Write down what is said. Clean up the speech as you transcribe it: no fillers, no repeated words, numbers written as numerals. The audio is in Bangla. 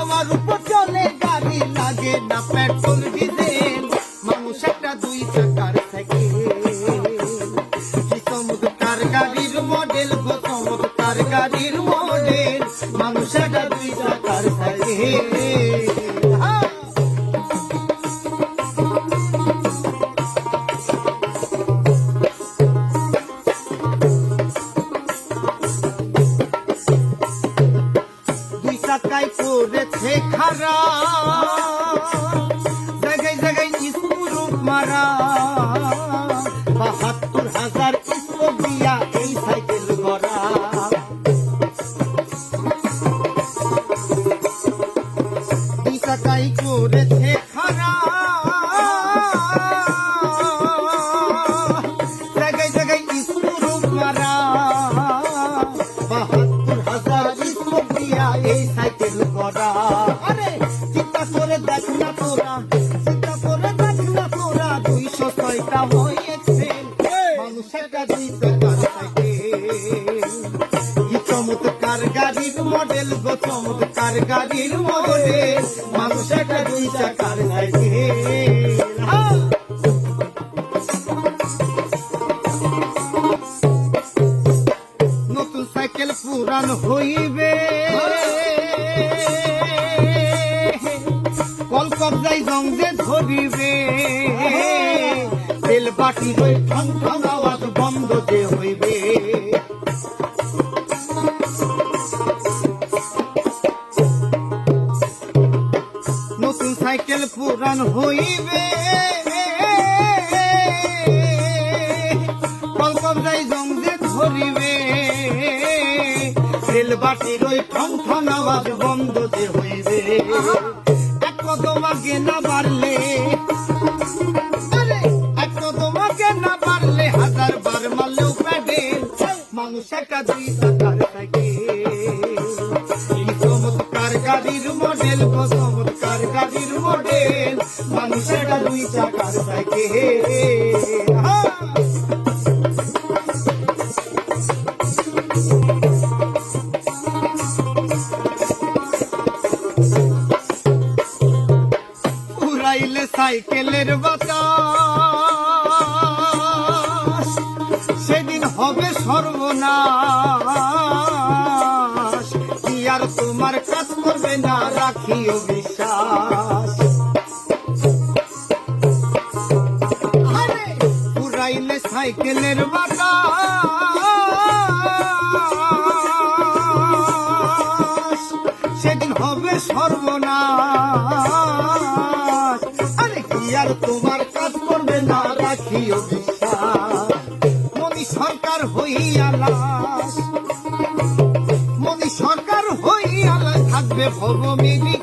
আমার উপর চলে গাড়ি, লাগে না পেট্রোল ডিজেল, মানুষ একটা 2 চাকার সাইকেল। কি চমৎকার গাড়ির মডেল গো, চমৎকার গাড়ির মডেল, মানুষ একটা 2 চাকার সাইকেল। চাকায় পড়েছে খারা, জায়গায় জায়গায় স্ক্রু মারা, ৭২,০০০ স্ক্রু দিয়া এই সাইকেল গড়া। দুই চাকায় পড়েছে খারা, জায়গায় জায়গায় স্ক্রু মারা, ৭২,০০০ স্ক্রু দিয়া এই সাইকেল গড়া। আরে চিন্তা করে দেখ না তোরা, চিন্তা করে দেখ না তোরা, 206টা হয়েছে মানুষ একটা 2 চাকার সাইকেল। কি চমৎকার গাড়ির মডেল গো, চমৎকার গাড়ির মডেল, মানুষ একটা 2 চাকার সাইকেল। নতুন সাইকেল পুরান হইবে, কল কবজায় জং যে ধরিবে, তেল বাটি হয়ে ঠন ঠন আওয়াজ বন্ধ যে হইবে। নতুন সাইকেল পুরান হইবে, কল কবজায় জং যে ধরিবে, তেল বাটির ওই ঠন ঠন আওয়াজ বন্ধ যে হইবে। এক কদম আগে না বাড়লে, এক কদম আগে না বাড়লে, 1000 বার মারলেও প্যাডেল, মানুষ একটা 2 চাকার সাইকেল। চমৎকার গাড়ির মডেল গো, চমৎকার গাড়ির মডেল, মানুষ একটা 2 চাকার সাইকেল। উড়াইলে সাইকেলের বাতাস, সেদিন হবে সর্বনাশ, কি আর তোমার কাজ করবে না, রাখিও বিশ্বাস। উড়াইলে সাইকেলের বাতাস, সেদিন হবে সর্বনাশ, আরে কি আর তোমার কাজ করবে না, রাখিও বিশ্বাস। মনি সরকার হইয়া লাশ, মনি সরকার হইয়া লাশ, থাকবে ভবমেরি